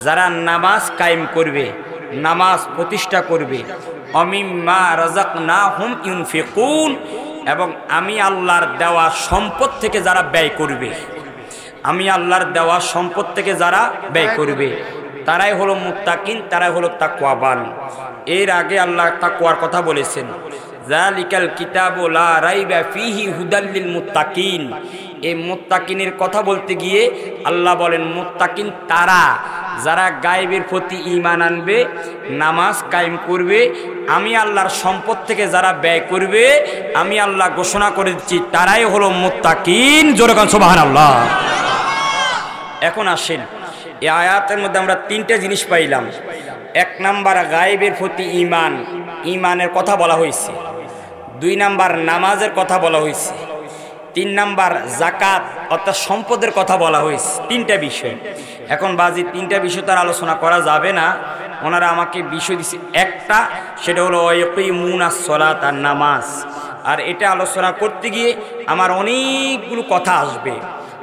যারা নামাজ কায়েম করবে, নামাজ প্রতিষ্ঠা করবে, অমিম্মা রাযাকনাহুম ইউনফিকুন, এবং আমি আল্লাহর দেওয়া সম্পদ থেকে যারা ব্যয় করবে, আমি আল্লাহর দেওয়া সম্পদ থেকে যারা ব্যয় করবে, তারাই হলো মুত্তাকিন, তারাই হলো তাকওয়াবান। এর আগে আল্লাহ তাকওয়ার কথা বলেছেন, যালিকাল কিতাবু লা রাইবা ফীহি হুদাল লিল মুত্তাকিন। এই মুত্তাকিনের কথা বলতে গিয়ে আল্লাহ বলেন মুত্তাকিন তারা যারা গায়েবের প্রতি ঈমান আনবে, নামাজ কায়েম করবে, আমি আল্লাহর সম্পদ থেকে যারা ব্যয় করবে, আমি আল্লাহ ঘোষণা করে দিচ্ছি তারাই হলো মুত্তাকিন। জোরে কান সুবহানাল্লাহ। এখন আসেন, এই আয়াতের মধ্যে আমরা তিনটা জিনিস পাইলাম। এক নাম্বার গায়েবের প্রতি ঈমান, ঈমানের কথা বলা হয়েছে। দুই নাম্বার নামাজের কথা বলা হয়েছে। তিন নাম্বার যাকাত অর্থাৎ সম্পদের কথা বলা হয়েছে। তিনটা বিষয়। এখন বাজি তিনটা বিষয় তার আলোচনা করা যাবে না, ওনারা আমাকে বিষয় দিচ্ছে একটা, সেটা হলো ইয়াকিমুনাস সালাত, আর নামাজ। আর এটা আলোচনা করতে গিয়ে আমার অনেকগুলো কথা আসবে,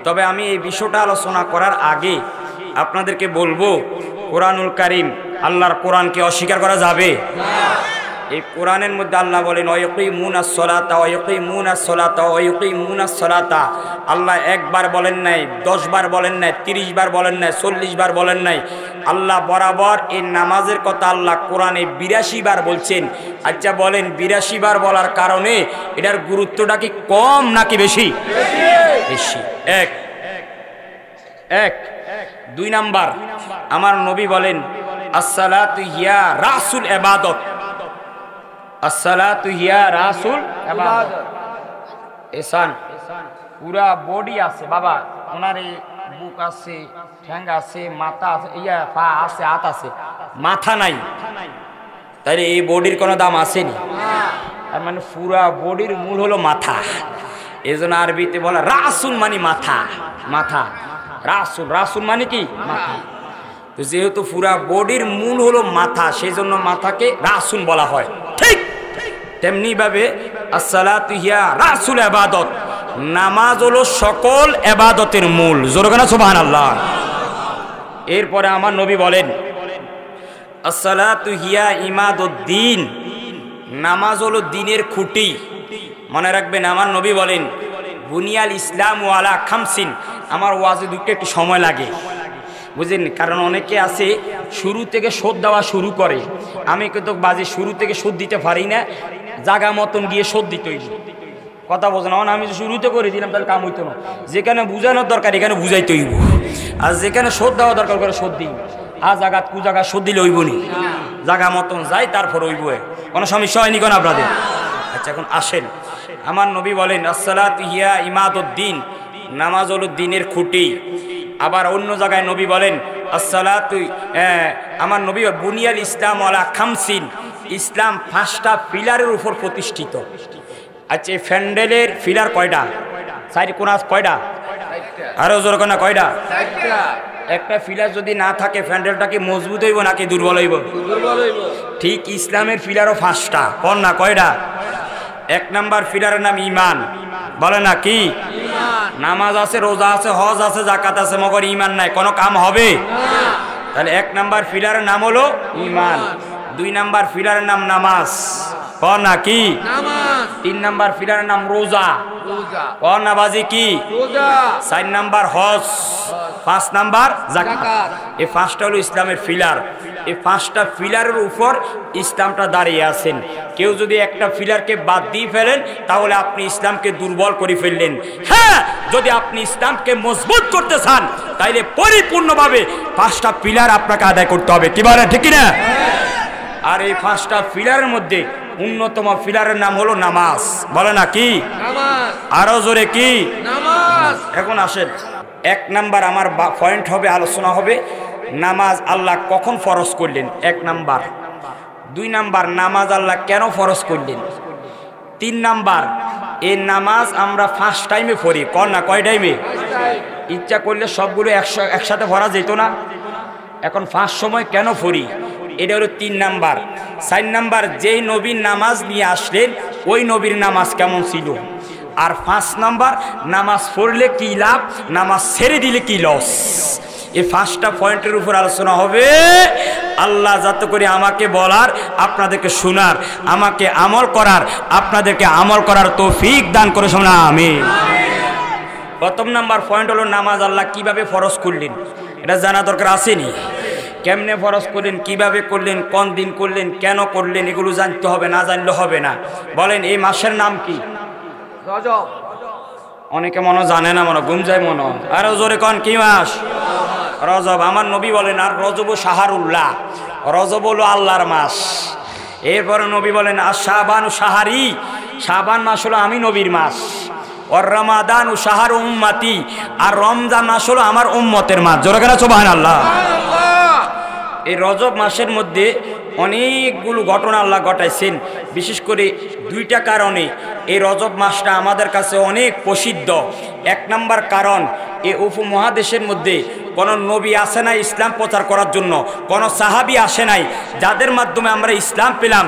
তবে আমি এই বিষয়টা আলোচনা করার আগে আপনাদেরকে বলবো, কোরআনুল কারীম, আল্লাহর কোরআনকে অস্বীকার করা যাবে না। এই কোরআনের মধ্যে আল্লাহ বলেন ওয়াকিমুনাস সালাতা ওয়াকিমুনাস সালাতা ওয়াকিমুনাস সালাতা। আল্লাহ একবার বলেন নাই, 10 বার বলেন নাই, 30 বার বলেন নাই, 40 বার বলেন নাই। আল্লাহ বরাবর এই নামাজের কথা আল্লাহ কোরআনে 82 বার বলছেন। আচ্ছা বলেন 82 বার বলার কারণে এটার গুরুত্বটা কি কম নাকি বেশি? বেশি। এক। দুই নাম্বার, আমার নবী বলেন আসসালাতু হিয়া রাসুল ইবাদত। আসসালাতু হিয়া রাসুল ইবাদত। এসান পুরা বডি আছে বাবা, ওনার এই বুক আছে, ঠ্যাং আছে, মাথা আছে, পা আছে, হাত আছে, মাথা নাই, তাহলে এই বডির কোনো দাম আসেনি। তার মানে পুরা বডির মূল হলো মাথা। এই জন্য আরবিতে বলা রাসুল মানে মাথা। মাথা রাসুল, রাসুল মানে কি মাথা। তো যেহেতু পুরা বডির মূল হলো মাথা, সেই জন্য মাথাকে রাসুল বলা হয়। ঠিক তেমনি ভাবে আসসালাতু হিয়া রাসুল ইবাদত, নামাজ হলো সকল ইবাদতের মূল। জোরে বলেন সুবহানাল্লাহ। এরপরে আমার নবী বলেন আসসালাতু হিয়া ইমাদুদ্দিন, নামাজ হলো দ্বীনের খুঁটি। মনে রাখবেন, আমার নবী বলেন বুনিয়াল ইসলামু আলা খামসিন। আমার ওয়াজে দুটো একটু সময় লাগে, বুঝলেন, কারণ অনেকে আছে শুরু থেকে শোধ দেওয়া শুরু করে। আমি কিন্তু বাজে শুরু থেকে শোধ দিতে পারি না, জাগা মতন গিয়ে শোধ দিতে হইব। কথা বোঝেন, আমি শুরুতে করে দিলাম তাহলে কাম হইতো না। যেখানে বুঝানোর দরকার এখানে বুঝাইতে হইব, আর যেখানে শোধ দেওয়া দরকার করে শোধ দিই। আর জাগাত কু জায়গা শোধ দিলে হইব নি, জাগা মতন যাই তারপর হইব, কোনো সমস্যা হয়নি কোন আপনাদের? আচ্ছা এখন আসেন, আমার নবী বলেন আসসালাতু হিয়া ইমাদুদ্দিন, নামাজ হলো দ্বীনের খুঁটি। আবার অন্য জায়গায় নবী বলেন আসসালাতু, আমার নবী বুনিয়াল ইসলাম আলা খামসিন, ইসলাম 5টা পিলারের উপর প্রতিষ্ঠিত। আচ্ছা এই ফ্যান্ডেলের পিলার কয়টা? সাইড কোনাস কয়টা? আরো জোর কোনা কয়টা? একটা পিলার যদি না থাকে ফ্যান্ডেলটা কি মজবুত হইব নাকি দুর্বল হইব? ঠিক ইসলামের পিলারও 5টা। কোন না কয়টা? 1 নাম্বার পিলারের নাম ঈমান। বলে না কি? নামাজ আছে, রোজা আছে, হজ আছে, যাকাত আছে, মগর ঈমান নাই, কোনো কাম হবে না। তাহলে 1 নাম্বার পিলারের নাম হলো ঈমান। 2 নাম্বার পিলারের নাম নামাজ। কোন না কি? নামাজ। 3 নাম্বার পিলারের নাম রোজা। কোন না বাজি কি? রোজা। 4 নাম্বার হজ, 5 নাম্বার যাকাত। এই 5টা হলো ইসলামের পিলার। এই 5টা পিলারের উপর ইসলামটা দাঁড়িয়ে আছেন। কেউ যদি একটা পিলারকে বাদ দিয়ে ফেলেন তাহলে আপনি ইসলামকে দুর্বল করে ফেললেন। হ্যাঁ, যদি আপনি ইসলামকে মজবুত করতে চান তাইলে পরিপূর্ণভাবে 5টা পিলার আপনাকে আদায় করতে হবে। কি বলেন, ঠিক না? আর এই 5টা পিলারের মধ্যে অন্যতম পিলারের নাম হলো নামাজ। বলে না কি? নামাজ। আরো জোরে কি? নামাজ। এখন আসেন, 1 নাম্বার আমার পয়েন্ট হবে, আলোচনা হবে নামাজ আল্লাহ কখন ফরজ করলেন, 1 নাম্বার। 2 নাম্বার নামাজ আল্লাহ কেন ফরজ করলেন। 3 নাম্বার এই নামাজ আমরা 1st টাইমে পড়ি। কোন না কয় টাইমে? ইচ্ছা করলে সবগুলো একসাথে পড়া যেত না, এখন 1st সময় কেন পড়ি, এটা হলো 3 নাম্বার। 4 নাম্বার যেই নবীর নামাজ নিয়ে আসলেন ওই নবীর নামাজ কেমন ছিল। আর 5 নাম্বার নামাজ পড়লে কি লাভ, নামাজ ছেড়ে দিলে কি লস। এই 5টা পয়েন্টের উপর আলোচনা হবে। আল্লাহ যাতে করে আমাকে বলার, আপনাদেরকে শোনার, আমাকে আমল করার, আপনাদেরকে আমল করার তৌফিক দান করে শোনা আমিন। প্রথম নাম্বার পয়েন্ট হলো নামাজ আল্লাহ কিভাবে ফরজ করলেন, এটা জানা দরকার আসেনি। কেমনে ফরজ করলেন, কিভাবে করলেন, কোন দিন করলেন, কেন করলেন, এগুলো জানতে হবে, না জানলে হবে না। বলেন এই মাসের নাম কি? রজব। অনেকে মনে জানে না, মনে ঘুম যায় মনে। আরো জোরে কোন কি মাস? রজব। আমার নবী বলেন আর রজব শাহরুল্লাহ, রজব হলো আল্লাহর মাস। এরপরে নবী বলেন আর শাবান শাহরি, শাবান মাস হলো আমি নবীর মাস। আর রমাদান ও শাহর উম্মতি, আর রমজান মাস হলো আমার উম্মতের মাস। জোরে করে সুবহানাল্লাহ। এই রজব মাসের মধ্যে অনেকগুলো ঘটনা আল্লাহ ঘটাইছেন। বিশেষ করে 2টা কারণে এই রজব মাসটা আমাদের কাছে অনেক প্রসিদ্ধ। 1 নাম্বার কারণ, এই উপমহাদেশের মধ্যে কোনো নবী আসে নাই ইসলাম প্রচার করার জন্য, কোনো সাহাবী আসে নাই যাদের মাধ্যমে আমরা ইসলাম পেলাম।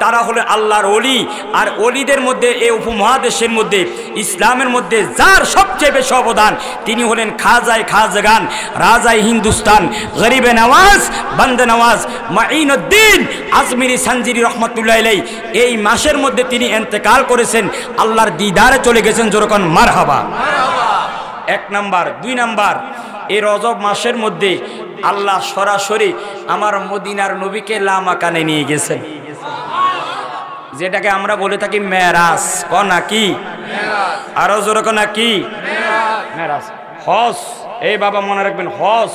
তারা হলো আল্লাহর ওলি। আর ওলিদের মধ্যে এই উপমহাদেশের মধ্যে ইসলামের মধ্যে যার সবচেয়ে বেশি অবদান, তিনি হলেন খাজায় খাজগান, রাজাই হিন্দুস্তান, গরিবে নওয়াজ, বান্দে নওয়াজ, মাইনুদ্দিন আজমিরি সানজিরি রহমতুল্লাহ আলাইহি। এই মাসের মধ্যে তিনি ইন্তেকাল করেছেন, আল্লাহর দিদারে চলে গেছেন। যেরকম মারহাবা। 1 নাম্বার। 2 নাম্বার, এই রজব মাসের মধ্যে আল্লাহ সরাসরি আমার মদিনার নবীকে লামাকানে নিয়ে গেছেন, যেটাকে আমরা বলে থাকি মেরাজ। ক নাকি? আরো জোরে ক নাকি? মেরাজ। হজ, এই বাবা মনে রাখবেন, হজ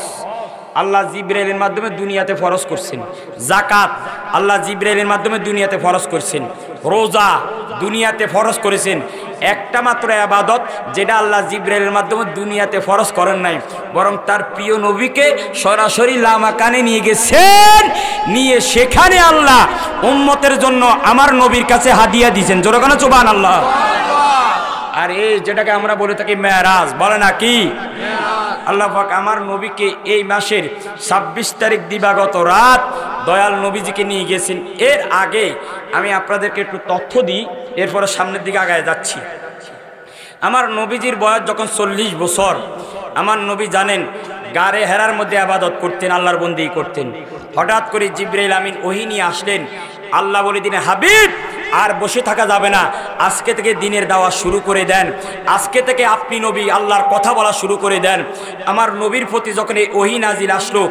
আল্লাহ জিবরাইলের মাধ্যমে দুনিয়াতে ফরজ করছেন। যাকাত আল্লাহ জিবরাইলের মাধ্যমে দুনিয়াতে ফরজ করছেন। রোজা দুনিয়াতে ফরজ করেছেন। একটা মাত্র ইবাদত যেটা আল্লাহ জিবরাইলের মাধ্যমে দুনিয়াতে ফরজ করেন নাই, বরং তার প্রিয় নবীকে সরাসরি লামাকানে নিয়ে গেছেন, নিয়ে সেখানে আল্লাহ উম্মতের জন্য আমার নবীর কাছে হাদিয়া দিয়েছেন। জোরে কেন সুবহানাল্লাহ। আর এই যেটাকে আমরা বলে থাকি মেরাজ, বলে না কি? আল্লাহ পাক আমার নবীকে এই মাসের 26 তারিখ দিবাগত রাত দয়াল নবীজিকে নিয়ে গেছেন। এর আগে আমি আপনাদেরকে একটু তথ্য দিই, এরপরে সামনের দিকে আগায় যাচ্ছি। আমার নবীজির বয়স যখন 40 বছর, আমার নবী জানেন গারে হেরার মধ্যে ইবাদত করতেন, আল্লাহর বন্দেগী করতেন। হঠাৎ করে জিবরাইল আমিন ওহী নিয়ে আসলেন। আল্লাহ বলে দিলেন, হাবিব আর বসে থাকা যাবে না, আজকে থেকে দিনের দাওয়াত শুরু করে দেন, আজকে থেকে আপনি নবী আল্লাহর কথা বলা শুরু করে দেন। আমার নবীর প্রতি যখন এই ওহী নাজিল আসলো,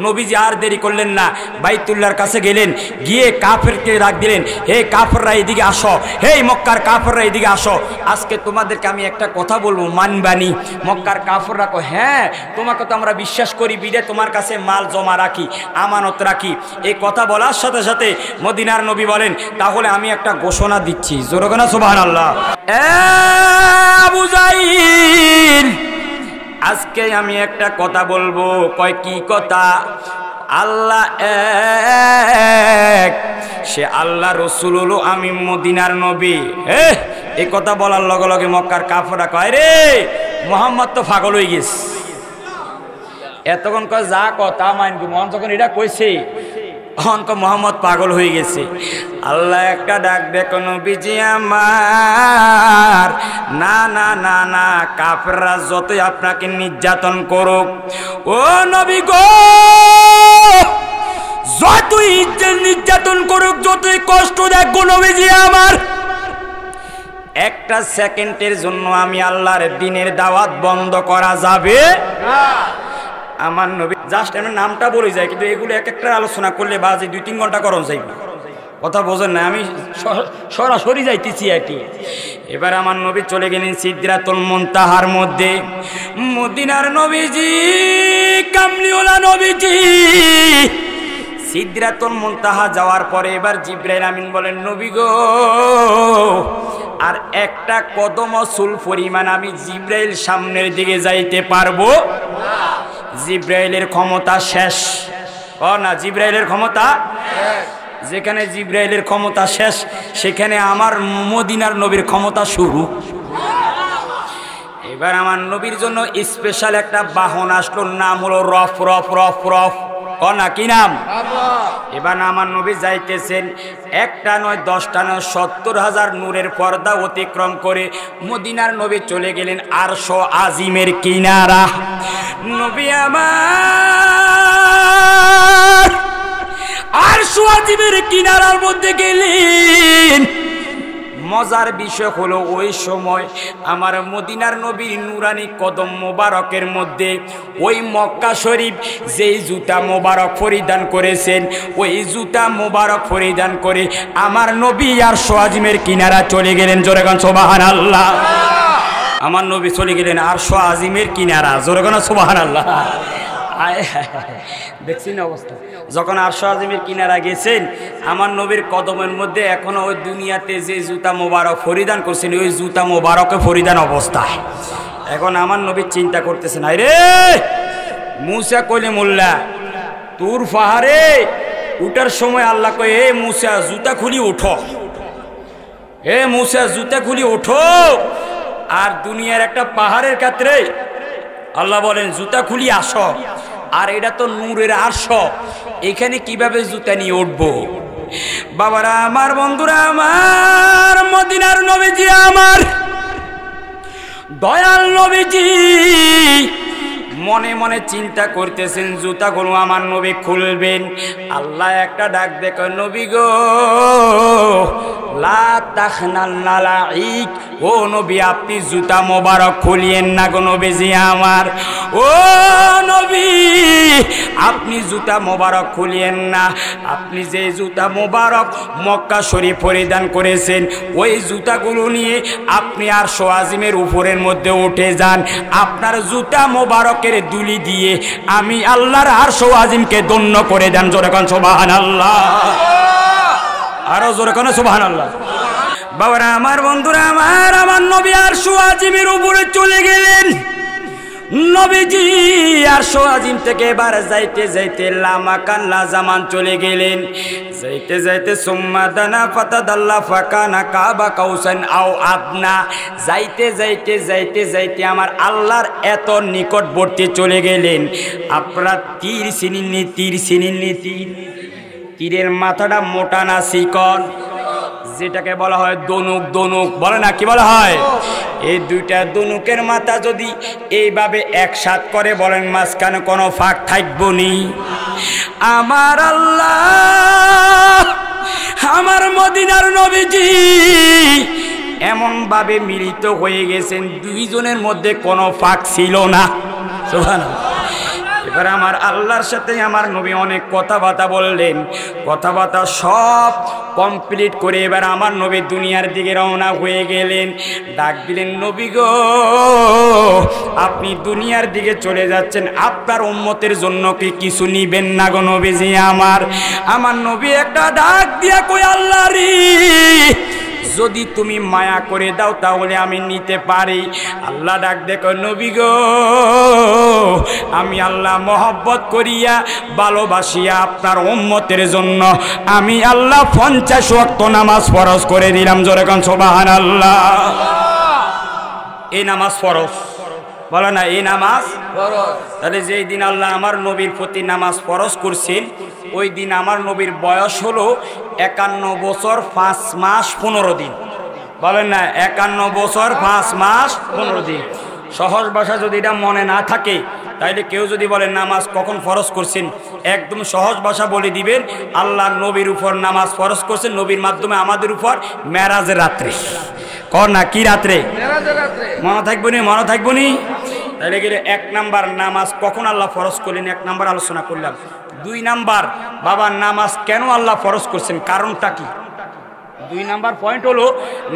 নবীজি আর দেরি করলেন না, বাইতুল্লাহর কাছে গেলেন, গিয়ে কাফেরকে ডাক দিলেন, হে কাফেররা এদিকে আসো, হে মক্কার কাফেররা এদিকে আসো, আজকে তোমাদেরকে আমি একটা কথা বলবো, মানবানি? মক্কার কাফেররা কয়, হ্যাঁ তোমাকে তো আমরা বিশ্বাস করি, বিদে তোমার কাছে মাল জমা রাখি, আমানত রাখি। এই কথা বলার সাথে সাথে মদিনার নবী বলেন, তাহলে আমি একটা ঘোষণা দিচ্ছি। জোরে বলেন সুবহানাল্লাহ। আবু জাইল, আজকে আমি একটা কথা বলবো। কয় কি কথা? আল্লাহ এক, সে আল্লাহ রসুল হলো, আমি মদিনার নবী। এই কথা বলার লগে লগে মক্কার কাফেররা কয়, রে মুহাম্মদ তো পাগল হয়ে গেছে। এতক্ষণ কয় যা কথা মানবি, মন যখন এটা কইছে অনক মোহাম্মদ পাগল হয়ে গেছে। আল্লাহ একটা ডাক দেখো, নবীজি আমার, না না না না, কাফেররা যতই আপনাকে নির্যাতন করুক, ও নবী গো, যতই নির্যাতন করুক, যতই কষ্ট দেখ গো নবীজি আমার, একটা সেকেন্ডের জন্য আমি আল্লাহর দ্বীনের দাওয়াত বন্ধ করা যাবে না। আমার নবী জাস্ট এমন নামটা বলে যায়, কিন্তু এগুলো এক একটা আলোচনা করলে বাজে 2-3 ঘন্টা করণ যাই। কথা বোঝেন না, আমি সরাসরি যাইতেছি আর কি। এবার আমার নবী চলে গেলেন সিদরাতুল মুনতাহার মধ্যে। মদিনার নবীজি, কামলিওয়ালা নবীজি, সিদরাতুল মুনতাহা যাওয়ার পরে এবার জিবরাইল আমিন বলেন, নবী গো, আর একটা কদম চুল পরিমাণ আমি জিবরাইল সামনের দিকে যাইতে পারবো না। জিবরাইলের ক্ষমতা শেষ। ও না, জিবরাইলের ক্ষমতা শেষ। যেখানে জিবরাইলের ক্ষমতা শেষ, সেখানে আমার মদিনার নবীর ক্ষমতা শুরু। এবার আমার নবীর জন্য স্পেশাল একটা বাহন আসলো, নাম হলো রফ। রফ রফ রফ ক কনা কি নাম? এবার আমার নবী যাইতেছেন, একটা নয় 10টা নয় 70,000 নূরের পর্দা অতিক্রম করে মদিনার নবী চলে গেলেন আরশ আজিমের কিনারা। নবী আমার আরশ আজিমের কিনারার মধ্যে গেলেন। মজার বিষয় হলো ওই সময় আমার মদিনার নবীর নুরানি কদম মোবারকের মধ্যে ওই মক্কা শরীফ যেই জুতা মোবারক পরিধান করেছেন, ওই জুতা মোবারক পরিধান করে আমার নবী আরশ আজিমের কিনারা চলে গেলেন। জোরে গান সুবহানাল্লাহ। আমার নবী চলে গেলেন আরশ আজিমের কিনারা। জোরে গান সুবহানাল্লাহ। দেখছেন অবস্থা। যখন আরশ আজিমের কিনারা গেছেন, আমার নবীর কদমের মধ্যে এখনো ওই দুনিয়াতে যে জুতা মোবারক পরিধান করছেন ওই জুতা মোবারকে পরিধান অবস্থায়। এখন আমার নবী চিন্তা করতেছেন, আরে মুসা কলিমুল্লাহ তুর পাহাড়ে উঠার সময় আল্লাহ কয়, এ মুসা জুতা খুলি ওঠো, এ মুসা জুতা খুলি ওঠো। আর দুনিয়ার একটা পাহাড়ের ক্ষেত্রে আল্লাহ বলেন জুতা খুলি আসো। আর এটা তো নূরের আরশ, এখানে কিভাবে জুতা নিয়ে উঠবো? বাবারা আমার, বন্ধুরা আমার, মদিনার নবীজি আমার দয়াল নবীজি মনে মনে চিন্তা করতেছেন জুতাগুলো আমার নবী খুলবেন। আল্লাহ একটা ডাক দেখো, নবী গো লা তাখনাল্না লাইক, ও নবী আপনি জুতা মোবারক খুলিয়েন না গো নবীজি আমার। ও নবী আপনি জুতা মোবারক খুলিয়েন না। আপনি যে জুতা মোবারক মক্কা শরীফ পরিধান করেছেন ওই জুতাগুলো নিয়ে আপনি আরশ আজিমের উপরের মধ্যে উঠে যান। আপনার জুতা মোবারকের দুলি দিয়ে আমি আল্লাহর আরশ আজিমকে ধন্য করে দেন। জোরে কোন সুবহানাল্লাহ। আরো জোরে কোন সুবহানাল্লাহ। বাবারা আমার, বন্ধুরা আমার, আমার নবী আরশ আজিমের উপরে চলে গেলেন। নবীজি আরশ আজিম থেকে এবার যাইতে যাইতে লামাকান লাজামান চলে গেলেন। যাইতে যাইতে সুম্মা দানা ফাতাদাল্লা ফাকানা কাবা কাউসান আও আদনা। যাইতে যাইতে যাইতে যাইতে আমার আল্লাহর এত নিকটবর্তী চলে গেলেন। আপনারা তীর চিনেননি? তীর চিনেননি? তীরের মাথাটা মোটা না চিকন? যেটাকে বলা হয় দনুক। দনুক বলে না, কি বলা হয়? এই দুইটা দনুকের মাথা যদি এইভাবে একসাথ করে বলেন মাঝখানে কোনো ফাঁক থাকবো নি? আমার আল্লাহ আমার মদিনার নবীজি এমন ভাবে মিলিত হয়ে গেছেন দুইজনের মধ্যে কোনো ফাঁক ছিল না। সুবহানাল্লাহ। এবার আমার আল্লাহর সাথে আমার নবী অনেক কথাবার্তা বললেন। কথাবার্তা সব কমপ্লিট করে এবার আমার নবী দুনিয়ার দিকে রওনা হয়ে গেলেন। ডাক দিলেন, নবী গো আপনি দুনিয়ার দিকে চলে যাচ্ছেন, আপনার উম্মতের জন্য কি কিছু নিবেন না গো নবীজি আমার? আমার নবী একটা ডাক দিয়া কই, আল্লাহ রে যদি তুমি মায়া করে দাও তাহলে আমি নিতে পারি। আল্লাহ ডাক দেখো, নবী গো আমি আল্লাহ মহব্বত করিয়া ভালোবাসিয়া আপনার উম্মতের জন্য আমি আল্লাহ 50 ওয়াক্ত নামাজ ফরজ করে দিলাম। জোরে কোন সুবহানাল্লাহ। এই নামাজ ফরজ, বলো না এই নামাজ ফরজ। তাহলে যেই দিন আল্লাহ আমার নবীর প্রতি নামাজ ফরজ করছেন ওই দিন আমার নবীর বয়স হলো 51 বছর 5 মাস 15 দিন। বলেন না 51 বছর 5 মাস 15 দিন। সহজ ভাষা যদি এটা মনে না থাকে তাইলে কেউ যদি বলে নামাজ কখন ফরজ করছেন, একদম সহজ ভাষা বলে দিবেন আল্লাহ নবীর উপর নামাজ ফরজ করছেন নবীর মাধ্যমে আমাদের উপর মেরাজের রাত্রে। কর না কি রাত্রে? মেরাজের রাত্রে। মনে থাকবো নি? মনে থাকবো নি? তাইলে গেলে 1 নাম্বার নামাজ কখন আল্লাহ ফরজ করলেন 1 নাম্বার আলোচনা করলাম। 2 নাম্বার বাবা নামাজ কেন আল্লাহ ফরজ করছেন, কারণটা কি? 2 নাম্বার পয়েন্ট হলো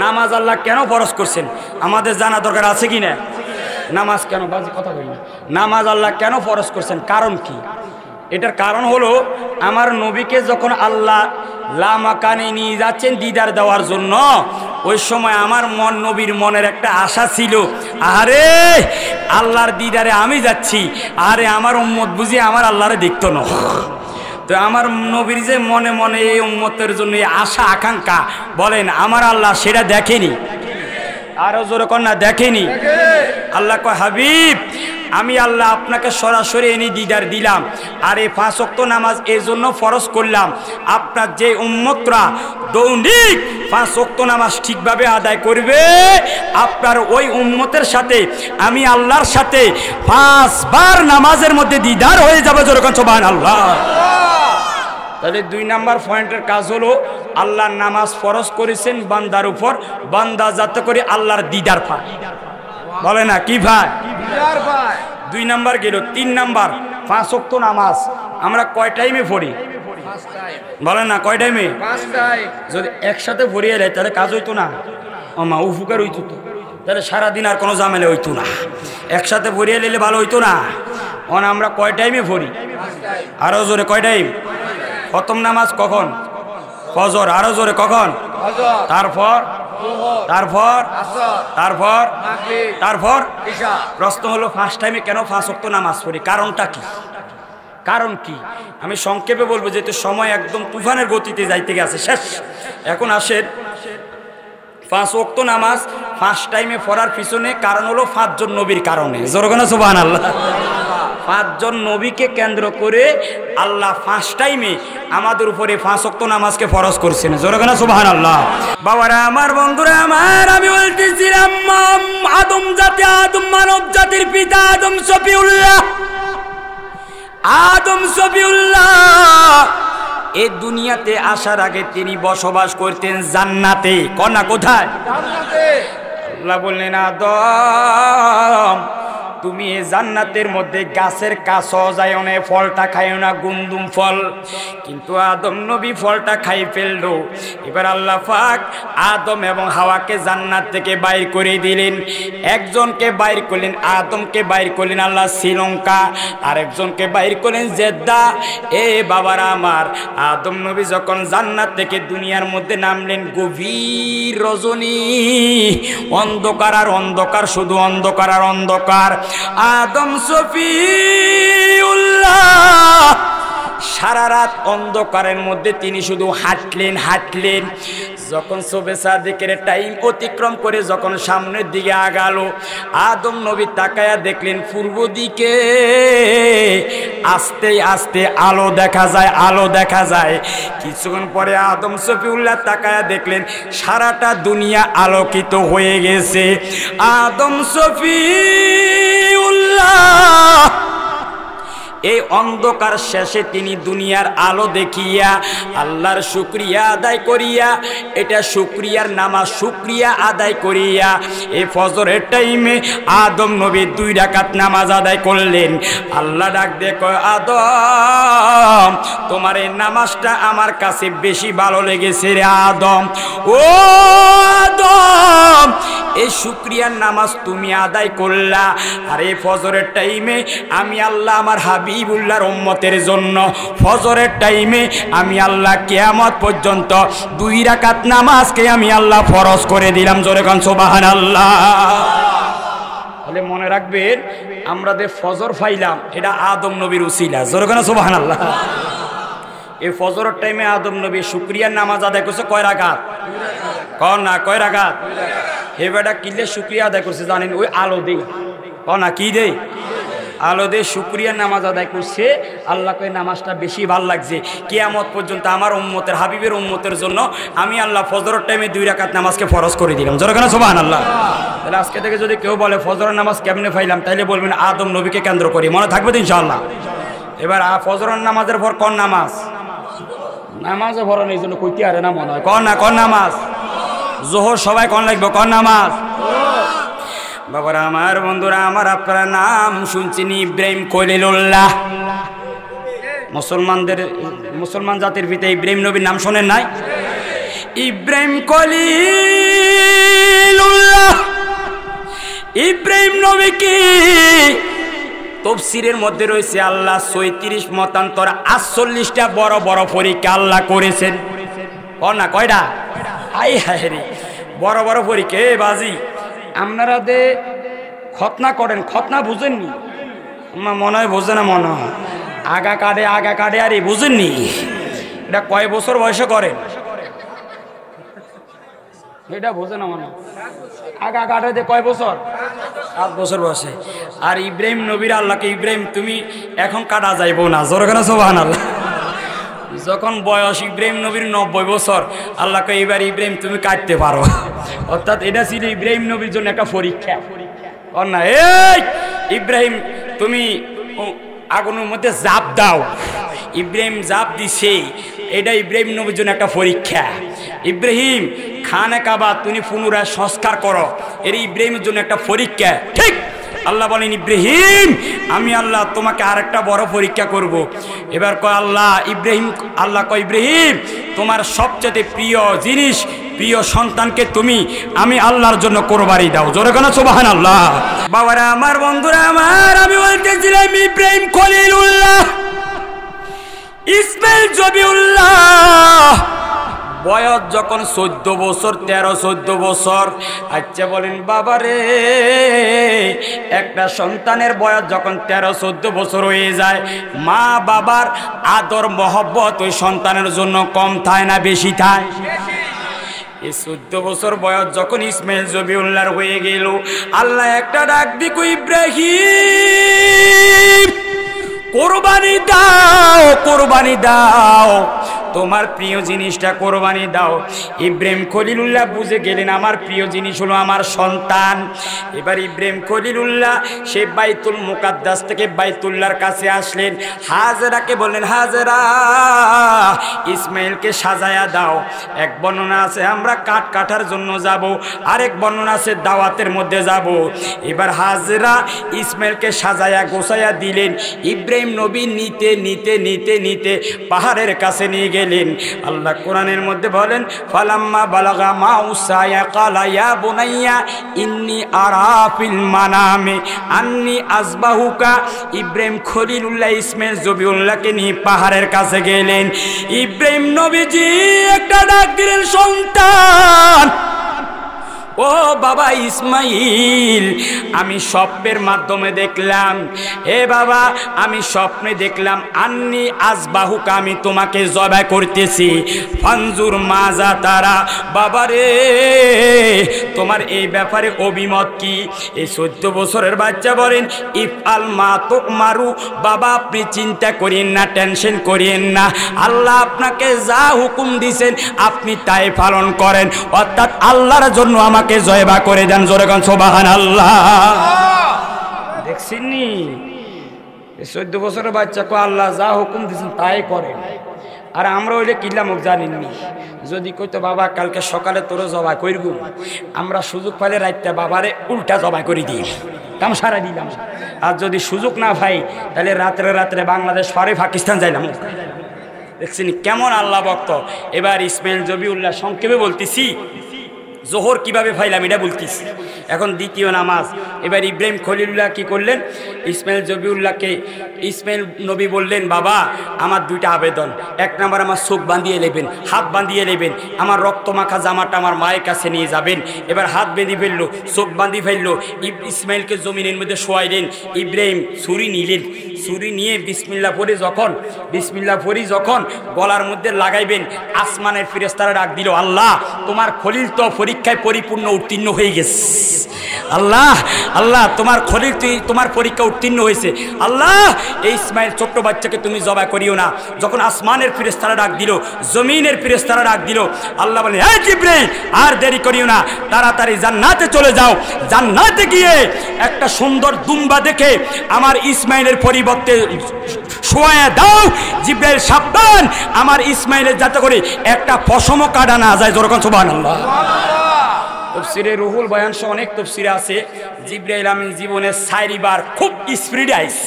নামাজ আল্লাহ কেন ফরজ করছেন আমাদের জানা দরকার আছে কি না? নামাজ কেন, বাজি কথা বলি, নামাজ আল্লাহ কেন ফরজ করছেন, কারণ কি? এটার কারণ হলো আমার নবীকে যখন আল্লাহ লামাকানে নিয়ে যাচ্ছেন দিদার দেওয়ার জন্য ওই সময় আমার নবীর মনের একটা আশা ছিল, আরে আল্লাহর দিদারে আমি যাচ্ছি, আরে আমার উম্মত বুঝি আমার আল্লাহরে দেখতো না। তো আমার নবীর যে মনে মনে এই উম্মতের জন্য আশা আকাঙ্ক্ষা, বলেন আমার আল্লাহ সেটা দেখেনি? আরো জোরে কর না, দেখেনি? আল্লাহ কয় হাবিব আমি আল্লাহ আপনাকে সরাসরি এনে দিদার দিলাম। আর এই 5 ওয়াক্ত নামাজ এই জন্য ফরজ করলাম, আপনার যে উম্মতরা দৈনিক 5 ওয়াক্ত নামাজ ঠিকভাবে আদায় করবে, আপনার ওই উম্মতের সাথে আমি আল্লাহর সাথে 5 বার নামাজের মধ্যে দিদার হয়ে যাবে। যেরকম সুবহানাল্লাহ। তাহলে 2 নাম্বার পয়েন্টের কাজ হলো আল্লাহর নামাজ ফরজ করেছেন বান্দার উপর, বান্দা যাতে করে আল্লাহর দিদার পায়। বলে না কি ভাই? 2 নাম্বার গেল। 3 নাম্বার 5 ওয়াক্ত নামাজ আমরা কয় টাইমে পড়ি? বলে না কয় টাইমে? 5 টাইম। যদি একসাথে পড়িয়ে দেয় তাহলে কাজ হইতো না, আমা উপকার হইতো তো, তাহলে সারাদিন আর কোনো ঝামেলা হইতো না। একসাথে পড়িয়ে নিলে ভালো হইতো না। আমরা কয় টাইমে পড়ি? আরো জোরে কয় টাইম? প্রথম নামাজ কখন? ফজর। আরো জোরে কখন? তারপর তারপর তারপর তারপর ইশা। প্রশ্ন হলো 5 টাইমে কেন 5 ওয়াক্ত নামাজ পড়ি? কারণটা কি? কারণ কি আমি সংক্ষেপে বলবো, যেহেতু সময় একদম তুফানের গতিতে যাইতে গেছে শেষ। এখন আসেন 5 ওয়াক্ত নামাজ 5 টাইমে পড়ার পিছনে কারণ হলো 5 জন নবীর কারণে। জোরে বলেন সুবহানাল্লাহ। 5 জন নবীকে কেন্দ্র করে আল্লাহ 5 টাইমে আমাদের উপরে 5 ওয়াক্ত নামাজকে ফরজ করছেন। জোরে বলেন সুবহানাল্লাহ। বাবারা আমার, বন্ধুরা আমার, আমি বলতেছিলাম আদম জাতি, আদম মানব জাতির পিতা আদম শফিউল্লাহ, আদম শফিউল্লাহ এই দুনিয়াতে আসার আগে তিনি বসবাস করতেন জান্নাতে। কনা কোথায়? জান্নাতে। আল্লাহ বললেন আদম তুমি এই জান্নাতের মধ্যে গাছের কাছও যাইও না, ফলটা খাইও না, গুন্দুম ফল। কিন্তু আদম নবী ফলটা খাই ফেললো। এবার আল্লাহ পাক আদম এবং হাওয়াকে জান্নাত থেকে বাইর করে দিলেন। একজনকে বাইর করলেন, আদমকে বাইর করলেন আল্লাহ শ্রীলঙ্কা, আরেকজনকে বাইর করলেন জেদ্দা। এ বাবারা আমার, আদম নবী যখন জান্নাত থেকে দুনিয়ার মধ্যে নামলেন, গভীর রজনী, অন্ধকার আর অন্ধকার, শুধু অন্ধকার আর অন্ধকার। আদম শফিউল্লাহ সারা রাত অন্ধকারের মধ্যে তিনি শুধু হাঁটলেন। যখন সুবহে সাদিকের টাইম অতিক্রম করে যখন সামনের দিকে আগালো, আদম নবী তাকায়া দেখলেন পূর্ব দিকে আস্তে আস্তে আলো দেখা যায়। কিছুক্ষণ পরে আদম শফিউল্লাহ তাকায়া দেখলেন সারাটা দুনিয়া আলোকিত হয়ে গেছে। আদম শফিউল্লাহ এই অন্ধকার শেষে তিনি দুনিয়ার আলো দেখিয়া আল্লাহর শুকরিয়া আদায় করিয়া, এটা শুকরিয়ার নামাজ, শুকরিয়া আদায় করিয়া এই ফজরের টাইমে আদম নবী 2 রাকাত নামাজ আদায় করলেন। আল্লাহ ডাক দিয়ে কয় আদম তোমার এই নামাজটা আমার কাছে বেশি ভালো লেগেছে রে আদম। ও আদম এই শুকরিয়ার নামাজ তুমি আদায় করলা, আর এই ফজরের টাইমে আমি আল্লাহ আমার হাবিবুল্লাহর উম্মতের জন্য ফজরের টাইমে আমি আল্লাহ কিয়ামত পর্যন্ত 2 রাকাত নামাজকে আমি আল্লাহ ফরজ করে দিলাম। জোরে কোন সুবহানাল্লাহ। তাহলে মনে রাখবেন আমরা যে ফজর পাইলাম এটা আদম নবীর উসিলা। জোরে কোন সুবহানাল্লাহ। এই ফজরের টাইমে আদম নবী শুকরিয়ার নামাজ আদায় করছে কয় রাকাত? কোন না কয় রাকাত? এই বেটা কিলে শুকরিয়া আদায় করছে জানেন? ওই আলো দেই কোন না কি দেই? আলো দিয়ে শুকরিয়ার নামাজ আদায় করছে। আল্লাহকে নামাজটা বেশি ভাল লাগছে। কিয়ামত পর্যন্ত আমার উম্মতের, হাবিবের উম্মতের জন্য আমি আল্লাহ ফজরের টাইমে 2 রাকাত নামাজকে ফরজ করে দিলাম। জোরে কেন সুবহানাল্লাহ। তাহলে আজকে থেকে যদি কেউ বলে ফজরের নামাজ কেমনে পাইলাম, তাইলে বলবেন আদম নবীকে কেন্দ্র করি। মনে থাকবে তো ইনশাআল্লাহ। এবার ফজরের নামাজের পর কোন নামাজ? নামাজে ভরা নেই জন্য কইতে আরে না মনে হয়। কোন নামাজ? জোহর। সবাই কোন লাগবে? কোন নামাজ? বাবারা আমার, বন্ধুরা আমার, আপনারা নাম শুনছেন ইব্রাহিম খলিলুল্লাহ। মুসলমান জাতির পিতা ইব্রাহিম নবীর নাম শোনেন নাই? ইব্রাহিম খলিলুল্লাহ ইব্রাহিম নবী কি তফসিরের মধ্যে রয়েছে আল্লাহ 36 মতান্তর 48টা বড় বড় পরীক্ষা আল্লাহ করেছেন। না কয়টা? আই হায় রে, বড় বড় পরীক্ষা। এ বাজি আপনারা দে খতনা করেন, খতনা বুঝেননি? মনে হয় বোঝে না, মনে হয় আগা কাটে আরে বুঝেননি? এটা কয় বছর বয়সে করেন? এটা বোঝে না মানে আগা কাটাতে কয় বছর 7 বছর বয়সে আর ইব্রাহিম নবীর আল্লাহকে ইব্রাহিম তুমি এখন কাটা যাইবো না জোরে কেন সুবহানাল্লাহ যখন বয়স ইব্রাহিম নবীর 90 বছর আল্লাহকে এবার ইব্রাহিম তুমি কাটতে পারো অর্থাৎ এটা ছিল ইব্রাহিম নবীর জন্য একটা পরীক্ষা কর না এই ইব্রাহিম তুমি আগুনের মধ্যে জাপ দাও ইব্রাহিম জাপ দিছে এটা ইব্রাহিম নবীর জন্য একটা পরীক্ষা ইব্রাহিম খানে কাবা তুমি পুনরায় সংস্কার করো এর ইব্রাহিমের জন্য একটা পরীক্ষা ঠিক আল্লাহ বলেন ইব্রাহিম আমি আল্লাহ তোমাকে আরেকটা বড় পরীক্ষা করব এবার কয় আল্লাহ ইব্রাহিম আল্লাহ কয় ইব্রাহিম তোমার সবচেয়ে প্রিয় জিনিস প্রিয় সন্তানকে তুমি আমি আল্লাহর জন্য কোরবানি দাও জোরে কেন সুবহানাল্লাহ বাবারা আমার বন্ধুরা আমার আমি বলতেছিলাম ইব্রাহিম খলিলুল্লাহ ইসমাইল জবিউল্লাহ বয়স যখন 14 বছর 13-14 বছর আচ্ছা বলেন বাবারে একটা সন্তানের বয়স যখন 13-14 বছর হয়ে যায় মা বাবার আদর মহব্বত ওই সন্তানের জন্য কম থাকে না বেশি থাকে এই 14 বছর বয়স যখন ইসমাইল জবিউল্লাহর হয়ে গেল আল্লাহ একটা ডাক দিকো ইব্রাহিম কোরবানি দাও কোরবানি দাও তোমার প্রিয় জিনিসটা কোরবানি দাও ইব্রাহিম খলিলুল্লাহ বুঝে গেলেন আমার প্রিয় জিনিস হলো আমার সন্তান এবার ইব্রাহিম খলিলুল্লাহ সে বাইতুল মুকাদ্দাস থেকে বাইতুল্লাহর কাছে আসলেন হাজেরাকে বললেন হাজেরা ইসমাইলকে সাজায়া দাও এক বর্ণনা আছে আমরা কাঠ কাটার জন্য যাব আরেক বর্ণনা আছে দাওয়াতের মধ্যে যাব এবার হাজেরা ইসমাইলকে সাজায়া গোছায়া দিলেন ইব্রাহিম নবী নিতে নিতে নিতে নিতে পাহাড়ের কাছে নিয়ে গেলেন আল্লাহ কোরআনের মধ্যে বলেন ফালাম্মা বালাগা মাউসায়া ক্বালা ইয়া বুনাইয়া ইন্নী আরা ফিল মানামে আন্নী আযবাহুকা ইব্রাহিম খলিলুল্লাহ ইসমাইল জবিউল্লাহকে নিয়ে পাহাড়ের কাছে গেলেন ইব্রাহিম নবীজি একটা ডাক দিলেন সন্তান ও বাবা ইসমাইল আমি স্বপ্নের মাধ্যমে দেখলাম হে বাবা আমি স্বপ্নে দেখলাম আন্নি আজবাহুকা আমি তোমাকে জবাই করতেছি ফানজুর মাজা তারা বাবা রে তোমার এই ব্যাপারে অভিমত কি এই 14 বছরের বাচ্চা বলেন ইফআল মা তুমারু বাবা আপনি চিন্তা করেন না টেনশন করেন না আল্লাহ আপনাকে যা হুকুম দিয়েছেন আপনি তাই পালন করেন অর্থাৎ আল্লাহর জন্য আমাকে জয়বা করে দেন জোরে কোন সুবহানাল্লাহ দেখছেন নি 14 বছরের বাচ্চাকে আল্লাহ যা হুকুম দিয়েছেন তাই করে আর আমরা হইলে কিলাম জানিনি যদি কইতো বাবা কালকে সকালে তোর জবাই করব আমরা সুযোগ পাইলে রাইতে বাবারে উল্টা জবাই করে দিই কাম সারা দিলাম আর যদি সুযোগ না পাই তাহলে রাত্রে রাত্রে বাংলাদেশ পারে পাকিস্তান যাইলাম দেখছেন কেমন আল্লাহ ভক্ত এবার ইসমাইল জবিউল্লাহ সংক্ষেপে বলতেছি জোহর কিভাবে ফাইলাম এটা বলতেছি এখন দ্বিতীয় নামাজ এবার ইব্রাহিম খলিলুল্লাহ কি করলেন ইসমাইল জবিউল্লাহকে ইসমাইল নবী বললেন বাবা আমার দুইটা আবেদন এক নাম্বার আমার চোখ বাঁধিয়ে নেবেন হাত বাঁধিয়ে নেবেন আমার রক্ত মাখা জামাটা আমার মায়ের কাছে নিয়ে যাবেন এবার হাত বেঁধে ফেললো চোখ বাঁধি ফেললো ইসমাইলকে জমিনের মধ্যে শোয়াইলেন ইব্রাহিম ছুরি নিলেন ছুরি নিয়ে বিসমিল্লাহ পড়ি যখন গলার মধ্যে লাগাইবেন আসমানের ফেরেশতারা ডাক দিল আল্লাহ তোমার খলিল তো পরীক্ষায় পরিপূর্ণ উত্তীর্ণ হয়ে গেছে আল্লাহ আল্লাহ তোমার খলিল তোমার পরীক্ষা উত্তীর্ণ হয়েছে আল্লাহ এই ইসমাইল ছোট্ট বাচ্চাকে তুমি জবাই করিও না যখন আসমানের ফেরেশতারা ডাক দিল জমিনের ফেরেশতারা ডাক দিল আল্লাহ বলেন হে জিবরাইল আর দেরি করিও না তাড়াতাড়ি জান্নাতে চলে যাও জান্নাতে গিয়ে একটা সুন্দর দুম্বা দেখে আমার ইসমাইলের পরিবর্তে শোয়া দাও জিবরাইল সাবধান আমার ইসমাইলের যাতে করে একটা পশমও কাটা না যায় যেরকম সুবহানাল্লাহ তফসিরে রুহুল বয়ান সহ অনেক তফসিরে আছে জিবরাইল আমিন জীবনে 4 বার খুব স্পিডে আইস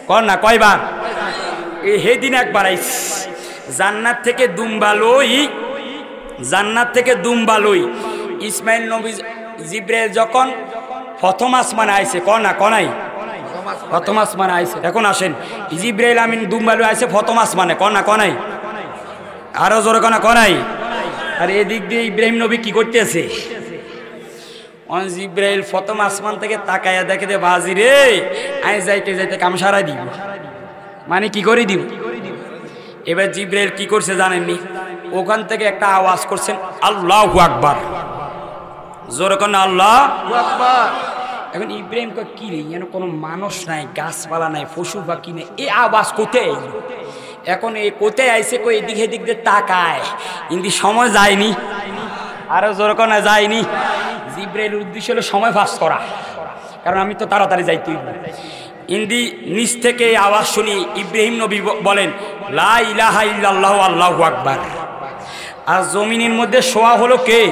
কর না কয়বার এই হেদিন একবার আইস জান্নাত থেকে দুম্বা লই ইসমাইল নবী জিবরাইল যখন প্রথম আসমানে আইছে কর না কনাই প্রথম আসমানে আইছে এখন আসেন জিবরাইল আমিন দুম্বা লই আইছে প্রথম আসমানে কর না কনাই আরো জোরে কনা কনাই আর এদিক দিয়ে ইব্রাহিম নবী কি করতেছে জিবরাইল প্রথম আসমান থেকে তাকায়া দেখে দে বাজি রে আই যাইতে যাইতে কাম সারাই দিব মানে কি করে দিব এবার জিবরাইল কি করছে জানেননি ওখান থেকে একটা আওয়াজ করছেন আল্লাহু আকবার জোরে কোন আল্লাহু আকবার। এখন ইব্রাহিম কয় কি রে, যেন কোনো মানুষ নাই, গাছপালা নাই, পশু পাখি নেই, এই আওয়াজ কোথায় এলো? এখন এই কোথায় আইসে কই এদিক এদিক দিয়ে তাকায়, কিন্তু সময় যায়নি, আরো জোরে কোন যায়নি। জিব্রাইলের উদ্দেশ্য হলো সময় পাস করা, কারণ আমি তো তাড়াতাড়ি যাইতেই ইন্দি নিচ থেকে আওয়াজ শুনি ইব্রাহিম নবী বলেন লা ইলাহা ইল্লাল্লাহু আল্লাহু আকবার। আর জমিনের মধ্যে শোয়া হলো কে?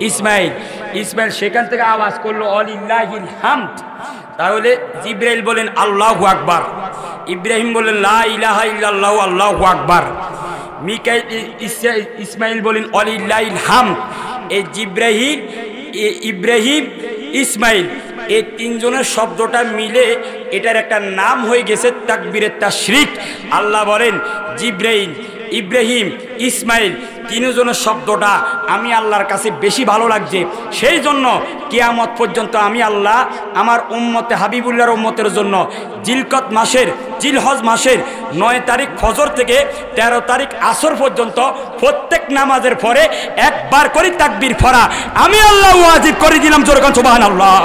ইসমাইল। ইসমাইল সেখান থেকে আওয়াজ করলো আলিল্লাহিল হামদ। তাহলে জিব্রাইল বলেন আল্লাহু আকবার, ইব্রাহিম বলেন লা ইলাহা ইল্লাল্লাহু আল্লাহু আকবার, মিকাইল ইসমাইল বলেন আলিল্লাহিল হামদ। এই জিব্রাহিম, ইব্রাহিম, ইসমাইল, এই তিনজনের শব্দটা মিলে এটার একটা নাম হয়ে গেছে তাকবীরে তাশরিক। আল্লাহ বলেন জিব্রাইল, ইব্রাহিম, ইসমাইল তিনজনের শব্দটা আমি আল্লাহর কাছে বেশি ভালো লাগছে, সেই জন্য কিয়ামত পর্যন্ত আমি আল্লাহ আমার উম্মতে হাবিবুল্লাহর উম্মতের জন্য জিলকত মাসের, জিলহজ মাসের 9 তারিখ ফজর থেকে 13 তারিখ আসর পর্যন্ত প্রত্যেক নামাজের পরে একবার করে তাকবীর পড়া আমি আল্লাহ ওয়াজিব করে দিলাম। জোরে কোন সুবহানাল্লাহ।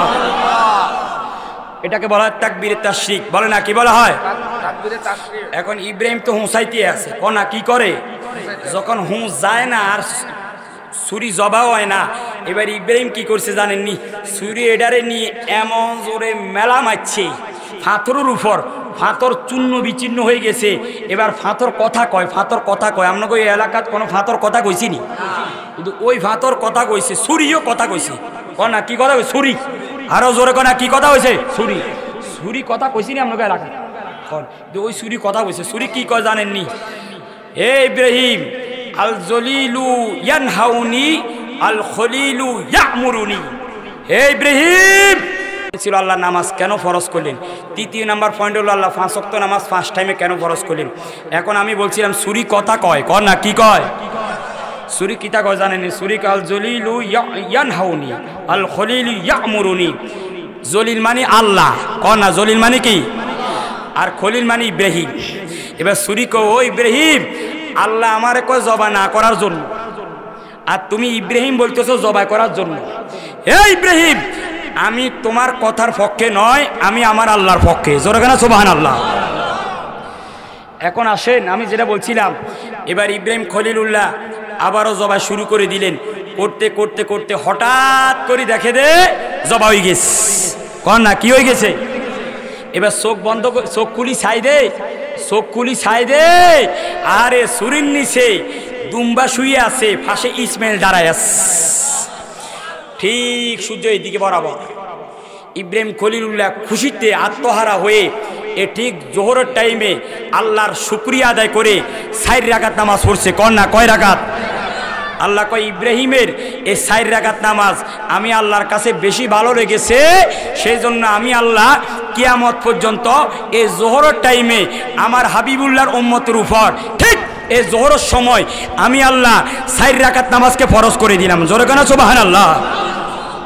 এটাকে বলা হয় তাকবীরে তাশরিক, বলে না কি বলা হয়? এখন ইব্রাহিম তো হুঁসাইতে আছে, কোনা কি করে? যখন হুঁস যায় না আর ছুরি জবাও হয় না, এবার ইব্রাহিম কি করছে জানেননি? ছুরি এডারে নিয়ে এমন জোরে মেলা মারছে ফাথরের উপর, ফাথর চূর্ণ বিচ্ছিন্ন হয়ে গেছে। এবার ফাথর কথা কয়, ফাথর কথা কয়। আপনাকে ওই এলাকাত কোনো ফাথর কথা কইছিনি, কিন্তু ওই ফাথর কথা কইছে, ছুরিও কথা কইছে। কনা কি কথা কইছে? ছুরি। আরো জোরে কনা কি কথা হয়েছে? ছুরি। ছুরি কথা কইছিনি আপনাকে এলাকায়, ওই ছুরি কথা কইছে। ছুরি কি কয় জানেননি? হে ইব্রাহিম, আল জলিলু ইয়ানহাউনি আল খলিলু ইয়ামুরুনি। হে ইব্রাহিম ছিল আল্লাহ নামাজ কেন ফরজ করলেন? তৃতীয় নাম্বার পয়েন্ট হলো আল্লাহ 5 ওয়াক্ত নামাজ 5 টাইমে কেন ফরজ করলেন? এখন আমি বলছিলাম ছুরি কথা কয়, কর না কি কয়? ছুরি কিতা কয় জানেননি? ছুরি আল জলিলু ইয়ানহাউনি আল খলিলু ইয়ামুরুনি। জলিল মানে আল্লাহ, কর না জলিল মানে কি? আর খলিল মানে ইব্রাহিম। এবার ছুরি কো ও ইব্রাহিম, আল্লাহ আমারে কয় জবা না করার জন্য, আর তুমি ইব্রাহিম বলতেছো জবাই করার জন্য। হে ইব্রাহিম, আমি তোমার কথার পক্ষে নয়, আমি আমার আল্লাহর পক্ষে। জোরে কেন সুবহানাল্লাহ। এখন আসেন আমি যেটা বলছিলাম, এবার ইব্রাহিম খলিলুল্লাহ আবারও জবাই শুরু করে দিলেন। করতে করতে করতে হঠাৎ করে দেখে দে জবা হয়ে গেছে। কন না কি হয়ে গেছে? এবার চোখ বন্ধ, চোখ খুলি ছাই দে, চোখ খুলি ছাই দে। আরে ছুরির নিচে দুম্বা শুয়ে আছে, পাশে ইসমাইল দাঁড়ায় আছে, ঠিক সূর্য এদিকে বরাবর। ইব্রাহিম খলিলুল্লাহ খুশিতে আত্মহারা হয়ে এ ঠিক জোহরের টাইমে আল্লাহর শুকরিয়া আদায় করে 4 রাকাত নামাজ পড়ছে। কন না কয় রাকাত? আল্লাহ কয় ইব্রাহিমের এই 4 রাকাত নামাজ আমি আল্লাহর কাছে বেশি ভালো লেগেছে, সেই জন্য আমি আল্লাহ কিয়ামত পর্যন্ত এই জোহরের টাইমে আমার হাবিবুল্লাহর উম্মতের উপর ঠিক এই জোহরের সময় আমি আল্লাহ 4 রাকাত নামাজকে ফরজ করে দিলাম। জোরে কেন সুবহানাল্লাহ।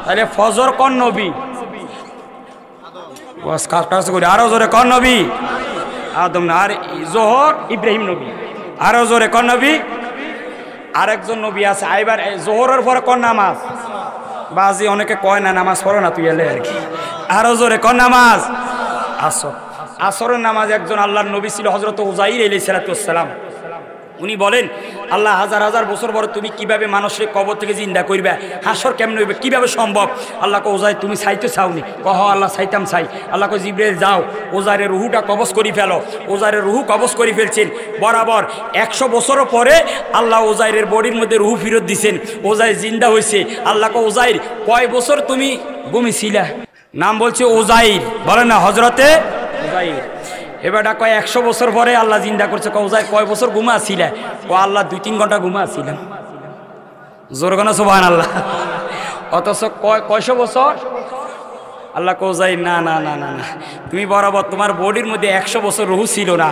তাহলে ফজর কোন নবী? আরো জোরে কোন নবী? আদম না। আর জোহর ইব্রাহিম নবী। আরো জোরে কোন নবী? আরেকজন নবী আছে। এবার জোহরের পরে কোন নামাজ? বাজি অনেকে কয় না নামাজ পড়ো না তুই এলে আর কি। আরো জোরে কোন নামাজ? আসর। আসরের নামাজ একজন আল্লাহর নবী ছিল হযরত উযাইর আলাইহিস সালাম। উনি বলেন আল্লাহ হাজার হাজার বছর পরে তুমি কিভাবে মানুষের কবর থেকে জিন্দা করবে, হাসর কেমন হইবে, কিভাবে সম্ভব? আল্লাহ কো উযাইর তুমি চাইতে চাওনি? কহ আল্লাহ চাইতাম চাই। আল্লাহ কো জিবরাইল যাও উযাইরের রুহুটা কবজ করে ফেলো। উযাইরের রুহু কবজ করে ফেলছেন। বরাবর 100 বছর পরে আল্লাহ উযাইরের বডির মধ্যে রুহু ফেরত দিছেন। উযাইর জিন্দা হয়েছে। আল্লাহ কো উযাইর কয় বছর তুমি ঘুমিয়েছিলা? নাম বলছে উযাইর, বলেন না হযরতে উযাইর। এবারটা কয় 100 বছর পরে আল্লাহ জিন্দা করছে। উযাইর কয় বছর ঘুমা ছিলেন? ও আল্লাহ 2-3 ঘন্টা ঘুমা ছিলাম। জোরে কেন সুবহানাল্লাহ। অথচ কয়শো বছর? আল্লাহ কো উযাইর না না না না না, তুমি বরাবর তোমার বডির মধ্যে 100 বছর রুহু ছিল না।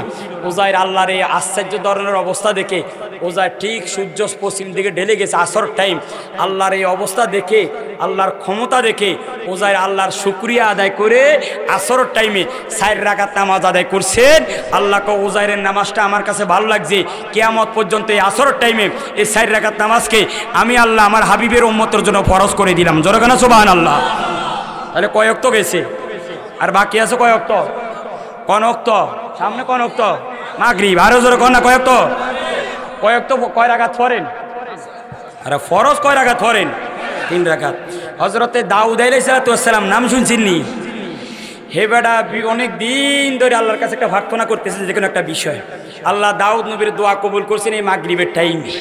উযাইর আল্লাহর এই আশ্চর্য ধরনের অবস্থা দেখে ওজায় ঠিক সূর্য পশ্চিম দিকে ঢেলে গেছে আসর টাইম। আল্লাহর এই অবস্থা দেখে, আল্লাহর ক্ষমতা দেখে ওজায় আল্লাহর শুকরিয়া আদায় করে আসর টাইমে 4 রাকাত নামাজ আদায় করছেন। আল্লাহকে ওজাইরের নামাজটা আমার কাছে ভালো লাগছে, কিয়ামত পর্যন্ত এই আসর টাইমে এই 4 রাকাত নামাজকে আমি আল্লাহ আমার হাবিবের উম্মতের জন্য ফরজ করে দিলাম। জোরে কেন সুবহানাল্লাহ। তাহলে কয় ওয়াক্ত গেছে আর বাকি আছে কয় ওয়াক্ত? কোন ওয়াক্ত? সামনে কোন ওয়াক্ত? মাগরিব। আরো জোরে কোন না কয় ওয়াক্ত? কয় ওয়াক্ত? কয় রাকাত পড়েন? আরে ফরজ কয় রাকাত পড়েন? 3 রাকাত। হযরতে দাউদ আলাইহিস সালাম নাম শুনছেন নি? হে বেটা, অনেক দিন ধরে আল্লাহর কাছে একটা প্রার্থনা করতেছে যে কোনো একটা বিষয়। আল্লাহ দাউদ নবীর দোয়া কবুল করছেন এই মাগরিবের টাইমে।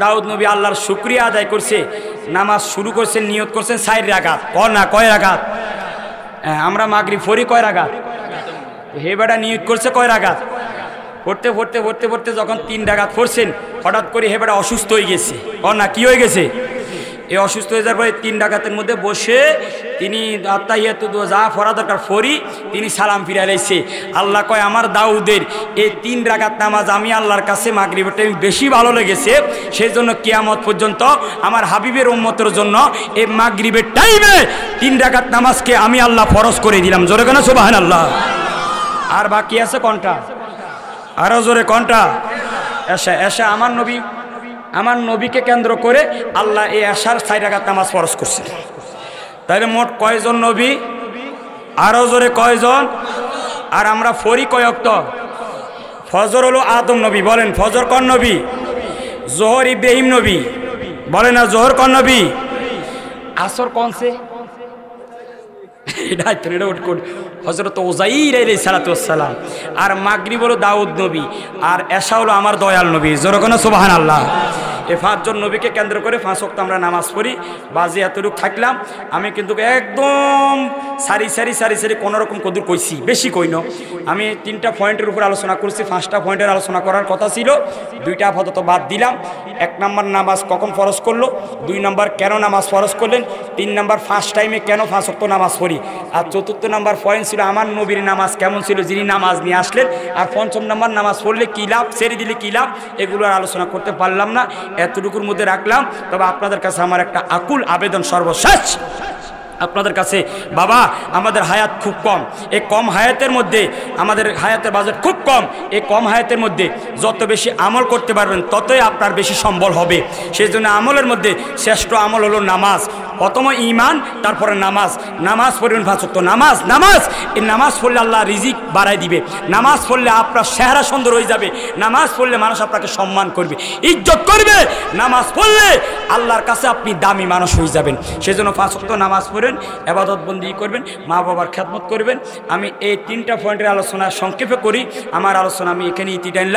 দাউদ নবী আল্লাহর শুকরিয়া আদায় করছে, নামাজ শুরু করছেন, নিয়ত করছেন 4 রাকাত। না কয় রাকাত? আমরা মাগরিব পড়ি কয় রাকাত? হে বেটা নিয়ত করছে কয় রাকাত? পড়তে পড়তে পড়তে পড়তে যখন 3 রাকাত পড়ছেন, হঠাৎ করে হে বেটা অসুস্থ হয়ে গেছে। না কি হয়ে গেছে? এই অসুস্থ হয়ে যাওয়ার পরে 3 রাকাতের মধ্যে বসে তিনি আত্তাহিয়াতু যা পড়া দরকার পড়ি, তিনি সালাম ফিরে আলাইছে। আল্লাহ কয় আমার দাউদের এই 3 রাকাত নামাজ আমি আল্লাহর কাছে মাগরিবের টাইম বেশি ভালো লেগেছে, সেই জন্য কিয়ামত পর্যন্ত আমার হাবিবের উম্মতের জন্য এই মাগরিবের টাইমে 3 রাকাত নামাজকে আমি আল্লাহ ফরজ করে দিলাম। জোরে কেন সুবহানাল্লাহ। আর বাকি আছে কোনটা? আরো জোরে কোনটা? এশা। এশা আমার নবীকে কেন্দ্র করে আল্লাহ এই এশার 4 রাকাত নামাজ ফরজ করছে। তাহলে মোট কয়জন নবী? আরো জোরে কয়জন? আর আমরা ফরি কয় ওয়াক্ত? ফজর হলো আদম নবী, বলেন ফজর কোন নবী? জোহর ইব্রাহিম নবী, বলেন না জোহর কোন নবী? আসর কোনছে? হযরত উযাইর আলাইহিস সালাম। আর মাগরিব হলো দাউদ নবী, আর এশা হলো আমার দয়াল নবী। জোরে কোন সুবহানাল্লাহ। এই 5 জন নবীকে কেন্দ্র করে 5 ওয়াক্ত আমরা নামাজ পড়ি। বাজে এতটুকু থাকলাম, আমি কিন্তু একদম সারি সারি কোনো রকম কদুর কইছি, বেশি কইন। আমি 3টা পয়েন্টের উপর আলোচনা করছি, 5টা পয়েন্টের আলোচনা করার কথা ছিল, 2টা আপাতত বাদ দিলাম। 1 নম্বর নামাজ কখন ফরজ করলো, 2 নম্বর কেন নামাজ ফরজ করলেন, 3 নম্বর ফার্স্ট টাইমে কেন 5 ওয়াক্ত নামাজ পড়ি, আর 4র্থ নম্বর পয়েন্ট ছিল আমার নবীর নামাজ কেমন ছিল যিনি নামাজ নিয়ে আসলেন, আর 5ম নম্বর নামাজ পড়লে কী লাভ, ছেড়ে দিলে কী লাভ, এগুলো আর আলোচনা করতে পারলাম না, এতটুকুর মধ্যে রাখলাম। তবে আপনাদের কাছে আমার একটা আকুল আবেদন সর্বশেষ, আপনাদের কাছে বাবা, আমাদের হায়াত খুব কম, এই কম হায়াতের মধ্যে আমাদের হায়াতের বাজেট খুব কম, এই কম হায়াতের মধ্যে যত বেশি আমল করতে পারবেন ততই আপনার বেশি সম্বল হবে। সেই জন্য আমলের মধ্যে শ্রেষ্ঠ আমল হলো নামাজ। প্রথম ঈমান, তারপরে নামাজ। নামাজ পড়বেন 5 ওয়াক্ত। নামাজ এই নামাজ পড়লে আল্লাহ রিজিক বাড়াই দিবে। নামাজ পড়লে আপনার চেহারা সুন্দর হয়ে যাবে। নামাজ পড়লে মানুষ আপনাকে সম্মান করবে, ইজ্জত করবে। নামাজ পড়লে আল্লাহর কাছে আপনি দামি মানুষ হয়ে যাবেন। সেই জন্য 5 ওয়াক্ত নামাজ পড়েন, ইবাদত বন্দি করবেন, মা বাবার খেদমত করবেন। আমি এই 3টা পয়েন্টের আলোচনা সংক্ষেপে করি, আমার আলোচনা আমি এখানে ইতি টানলাম।